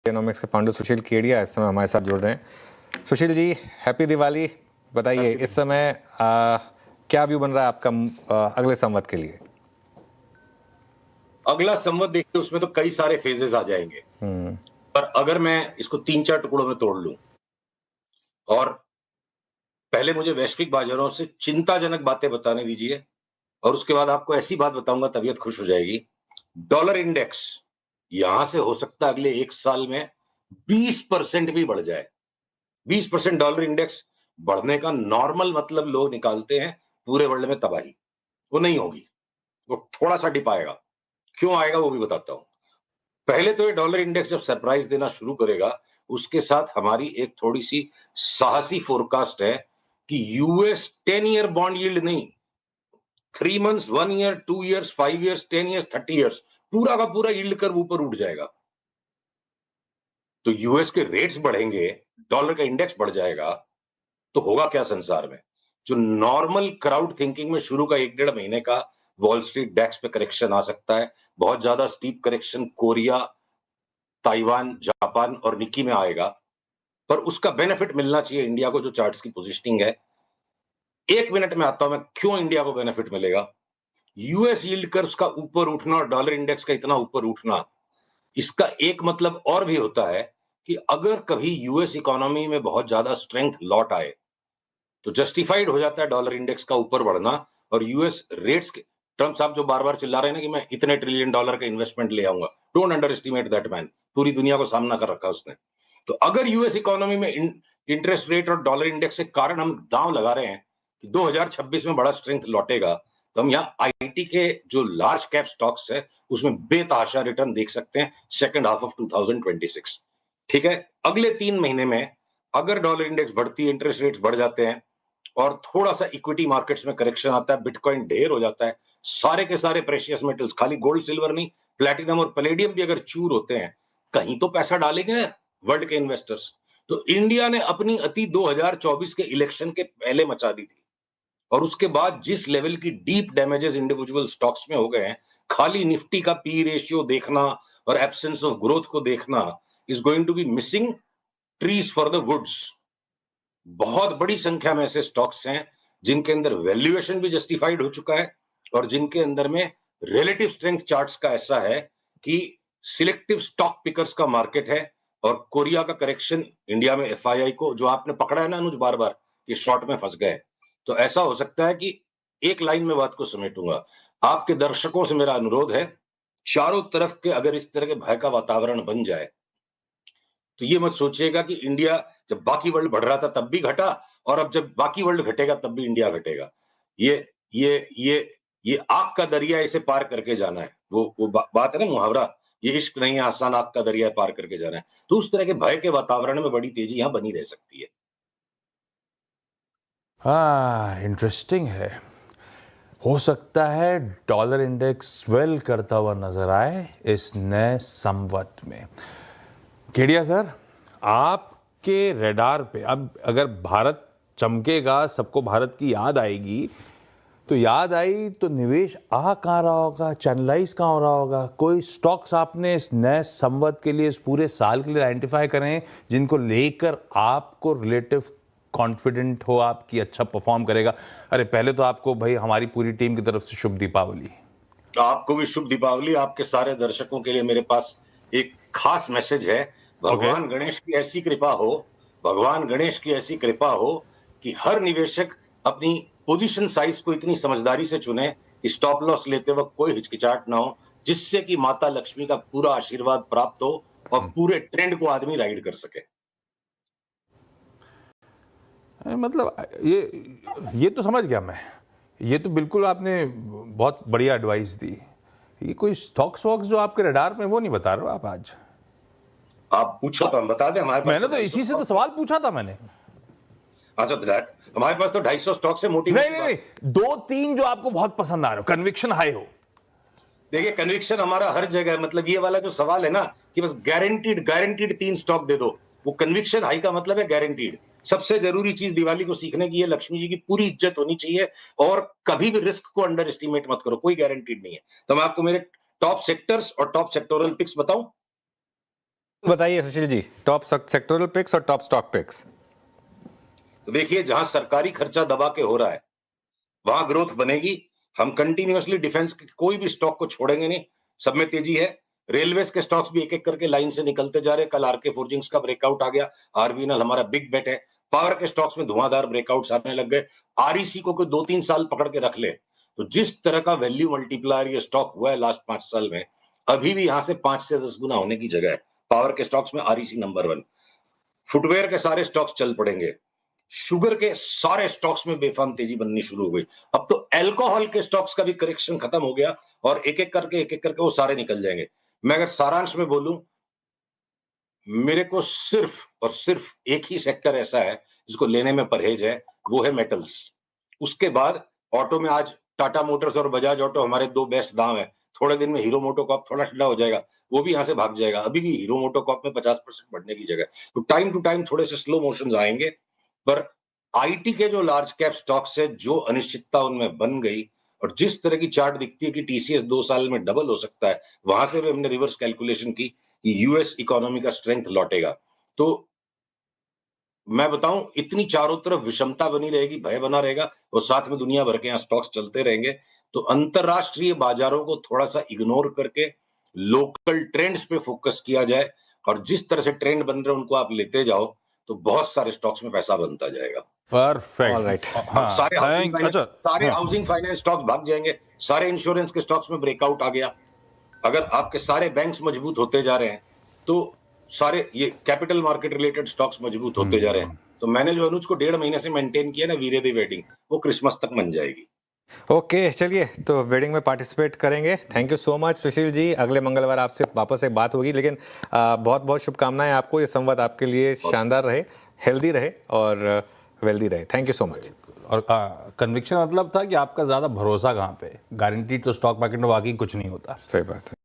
Economics के पांडु सुशील केडिया इस समय हमारे साथ जुड़ रहे हैं। सुशील जी, हैप्पी दिवाली। बताइए इस समय क्या व्यू बन रहा है आपका अगले संवत के लिए? अगला संवत देखिए, उसमें तो कई सारे फेजेस आ जाएंगे, पर अगर मैं इसको 3-4 टुकड़ों में तोड़ लूं और पहले मुझे वैश्विक बाजारों से चिंताजनक बातें बताने दीजिए और उसके बाद आपको ऐसी बात बताऊंगा, तबीयत खुश हो जाएगी। डॉलर इंडेक्स यहां से हो सकता है अगले 1 साल में 20% भी बढ़ जाए। 20% डॉलर इंडेक्स बढ़ने का नॉर्मल मतलब लोग निकालते हैं पूरे वर्ल्ड में तबाही। वो नहीं होगी, वो थोड़ा सा डिप आएगा। क्यों आएगा वो भी बताता हूं। पहले तो ये डॉलर इंडेक्स जब सरप्राइज देना शुरू करेगा, उसके साथ हमारी एक थोड़ी सी साहसी फोरकास्ट है कि यूएस 10 ईयर बॉन्ड यील्ड नहीं, 3 months, 1 year, 2 years, 5 years, 10 years, 30 years, पूरा का पूरा यील्ड कर्व ऊपर उठ जाएगा। तो यूएस के रेट्स बढ़ेंगे, डॉलर का इंडेक्स बढ़ जाएगा, तो होगा क्या संसार में? जो नॉर्मल क्राउड थिंकिंग में शुरू का 1-1.5 महीने का वॉल स्ट्रीट डैक्स पे करेक्शन आ सकता है, बहुत ज्यादा steep correction Korea, Taiwan, Japan और निकी में आएगा, पर उसका बेनिफिट मिलना चाहिए इंडिया को, जो चार्ट्स की पोजीशनिंग है। 1 मिनट में आता हूं मैं क्यों इंडिया को बेनिफिट मिलेगा। यूएस यील्ड कर्व्स का ऊपर उठना और डॉलर इंडेक्स का इतना ऊपर उठना, इसका एक मतलब और भी होता है कि अगर कभी यूएस इकोनॉमी में बहुत ज्यादा स्ट्रेंथ लौट आए तो जस्टिफाइड हो जाता है डॉलर इंडेक्स का ऊपर बढ़ना। और यूएस रेट्स के ट्रम्प साहब जो बार बार चिल्ला रहे हैं ना कि मैं इतने ट्रिलियन डॉलर का इन्वेस्टमेंट ले आऊंगा, don't under estimate that man. पूरी दुनिया को सामना कर रखा उसने। तो अगर यूएस इकोनॉमी में इंटरेस्ट रेट और डॉलर इंडेक्स के कारण हम दांव लगा रहे हैं कि 2026 में बड़ा स्ट्रेंथ लौटेगा, तो हम यहाँ आईटी के जो लार्ज कैप स्टॉक्स है उसमें बेतहाशा रिटर्न देख सकते हैं सेकंड हाफ ऑफ 2026। ठीक है, अगले 3 महीने में अगर डॉलर इंडेक्स बढ़ती है, इंटरेस्ट रेट्स बढ़ जाते हैं और थोड़ा सा इक्विटी मार्केट्स में करेक्शन आता है, बिटकॉइन ढेर हो जाता है, सारे के सारे प्रेशियस मेटल्स, खाली गोल्ड सिल्वर नहीं, प्लैटिनम और पैलेडियम भी अगर चूर होते हैं, कहीं तो पैसा डालेंगे ना वर्ल्ड के इन्वेस्टर्स। तो इंडिया ने अपनी अति 2024 के इलेक्शन के पहले मचा दी थी और उसके बाद जिस लेवल की डीप डैमेजेस इंडिविजुअल स्टॉक्स में हो गए हैं, खाली निफ्टी का पी रेशियो देखना और एब्सेंस ऑफ ग्रोथ को देखना is going to be missing trees for the woods. बहुत बड़ी संख्या में ऐसे स्टॉक्स हैं जिनके अंदर वैल्यूएशन भी जस्टिफाइड हो चुका है और जिनके अंदर में रिलेटिव स्ट्रेंथ चार्ट्स का ऐसा है कि सिलेक्टिव स्टॉक पिकर्स का मार्केट है। और कोरिया का करेक्शन इंडिया में एफआईआई को जो आपने पकड़ा है ना अनुज बार बार कि शॉर्ट में फंस गए, तो ऐसा हो सकता है कि एक लाइन में बात को समेटूंगा। आपके दर्शकों से मेरा अनुरोध है, चारों तरफ के अगर इस तरह के भय का वातावरण बन जाए तो ये मत सोचिएगा कि इंडिया जब बाकी वर्ल्ड बढ़ रहा था तब भी घटा और अब जब बाकी वर्ल्ड घटेगा तब भी इंडिया घटेगा। ये ये ये ये आग का दरिया, इसे पार करके जाना है। वो बात है ना मुहावरा, ये इश्क नहीं है आसान, आग का दरिया पार करके जाना है। तो उस तरह के भय के वातावरण में बड़ी तेजी यहां बनी रह सकती है। हाँ, इंटरेस्टिंग है। हो सकता है डॉलर इंडेक्स स्वेल करता हुआ नजर आए इस नए संवत में। केडिया सर, आपके रडार पे अब अगर भारत चमकेगा, सबको भारत की याद आएगी, तो याद आई तो निवेश कहाँ रहा होगा, चैनलाइज कहाँ हो रहा होगा? कोई स्टॉक्स आपने इस नए संवत के लिए, इस पूरे साल के लिए आइडेंटिफाई करें जिनको लेकर आपको रिलेटिव कॉन्फिडेंट हो आपकी अच्छा परफॉर्म करेगा? अरे पहले तो आपको भाई हमारी पूरी टीम की तरफ से शुभ दीपावली। आपको भी शुभ दीपावली। आपके सारे दर्शकों के लिए मेरे पास एक खास मैसेज है। भगवान गणेश की ऐसी कृपा हो, भगवान गणेश की ऐसी कृपा हो कि हर निवेशक अपनी पोजीशन साइज को इतनी समझदारी से चुने, स्टॉप लॉस लेते वक्त कोई हिचकिचाहट ना हो, जिससे कि माता लक्ष्मी का पूरा आशीर्वाद प्राप्त हो और पूरे ट्रेंड को आदमी राइड कर सके। मतलब ये तो समझ गया मैं। ये तो बिल्कुल आपने बहुत बढ़िया एडवाइस दी। ये कोई स्टॉक्स वॉक्स जो आपके रडार में वो नहीं बता रहे हो आप आज? आप पूछो तो हम बता दें। हमारे पास मैंने तो इसी से तो सवाल पूछा था मैंने। अच्छा, हमारे पास तो 250 स्टॉक से मोटी नहीं, 2-3 जो आपको बहुत पसंद आ रहे हो, कन्विक्शन हाई हो। देखिए, कन्विक्शन हमारा हर जगह है। मतलब ये वाला जो सवाल है ना कि बस गारंटीड 3 स्टॉक दे दो, वो कन्विक्शन हाई का मतलब है गारंटीड। सबसे जरूरी चीज दिवाली को सीखने की है, लक्ष्मी जी की पूरी इज्जत होनी चाहिए और कभी भी रिस्क को अंडर एस्टिमेट मत करो। कोई गारंटीड नहीं है। तो मैं आपको मेरे टॉप सेक्टर्स और टॉप सेक्टोरल पिक्स बताऊं। बताइए Sushil ji, top sectoral pics और टॉप स्टॉक पिक्स। तो देखिए, जहां सरकारी खर्चा दबा के हो रहा है वहां ग्रोथ बनेगी। हम कंटिन्यूअसली डिफेंस के कोई भी स्टॉक को छोड़ेंगे नहीं, सब में तेजी है। रेलवेज के स्टॉक्स भी एक एक करके लाइन से निकलते जा रहे हैं। कल आरके फोर्जिंग्स का ब्रेकआउट आ गया, आरबीएनएल हमारा बिग बेट है। पावर के स्टॉक्स में धुआंधार ब्रेकआउट्स आने लग गए। आरईसी को कोई 2-3 साल पकड़ के रख ले तो जिस तरह का वैल्यू मल्टीप्लायर ये स्टॉक हुआ है लास्ट 5 साल में, अभी भी यहां से 5 से 10 गुना होने की जगह है। पावर के स्टॉक्स में आरईसी नंबर 1। फुटवेयर के सारे स्टॉक्स चल पड़ेंगे। शुगर के सारे स्टॉक्स में बेफाम तेजी बननी शुरू हो गई। अब तो अल्कोहल के स्टॉक्स का भी करेक्शन खत्म हो गया और एक एक करके वो सारे निकल जाएंगे। मैं अगर सारांश में बोलूं, मेरे को सिर्फ और सिर्फ एक ही सेक्टर ऐसा है जिसको लेने में परहेज है, वो है मेटल्स। उसके बाद ऑटो में आज टाटा मोटर्स और बजाज ऑटो हमारे 2 बेस्ट दाम है। थोड़े दिन में हीरो मोटोकॉर्प थोड़ा ठंडा हो जाएगा, वो भी यहां से भाग जाएगा। अभी भी हीरो मोटोकॉर्प में 50% बढ़ने की जगह। तो टाइम टू टाइम थोड़े से स्लो मोशंस आएंगे, पर आईटी के जो लार्ज कैप स्टॉक्स है, जो अनिश्चितता उनमें बन गई और जिस तरह की चार्ट दिखती है कि टीसीएस 2 साल में डबल हो सकता है, वहां से भी हमने रिवर्स कैलकुलेशन की कि यूएस इकोनॉमी का स्ट्रेंथ लौटेगा। तो मैं बताऊं, इतनी चारों तरफ विषमता बनी रहेगी, भय बना रहेगा और साथ में दुनिया भर के यहाँ स्टॉक्स चलते रहेंगे। तो अंतरराष्ट्रीय बाजारों को थोड़ा सा इग्नोर करके लोकल ट्रेंड्स पे फोकस किया जाए और जिस तरह से ट्रेंड बन रहे हैं उनको आप लेते जाओ, तो बहुत सारे स्टॉक्स में पैसा बनता जाएगा। परफेक्ट। ऑलराइट। अब सारे हाँ। हाउसिंग फाइनेंस स्टॉक्स भाग जाएंगे, सारे इंश्योरेंस के स्टॉक्स में ब्रेकआउट आ गया। अगर आपके सारे बैंक्स मजबूत होते जा रहे हैं तो सारे ये कैपिटल मार्केट रिलेटेड स्टॉक्स मजबूत होते जा रहे हैं। तो मैंने जो अनुज को 1.5 महीने से मेंटेन किया ना, वीरे दी वेडिंग, वो क्रिसमस तक बन जाएगी। ओके, चलिए तो वेडिंग में पार्टिसिपेट करेंगे। Thank you so much Sushil ji. अगले मंगलवार आपसे वापस एक बात होगी, लेकिन बहुत बहुत शुभकामनाएं आपको। ये संवाद आपके लिए शानदार रहे, हेल्दी रहे और वेल्दी रहे। Thank you so much. और कन्विक्शन मतलब था कि आपका ज़्यादा भरोसा कहाँ पे, गारंटीड तो स्टॉक मार्केट में वाकई कुछ नहीं होता। सही बात है।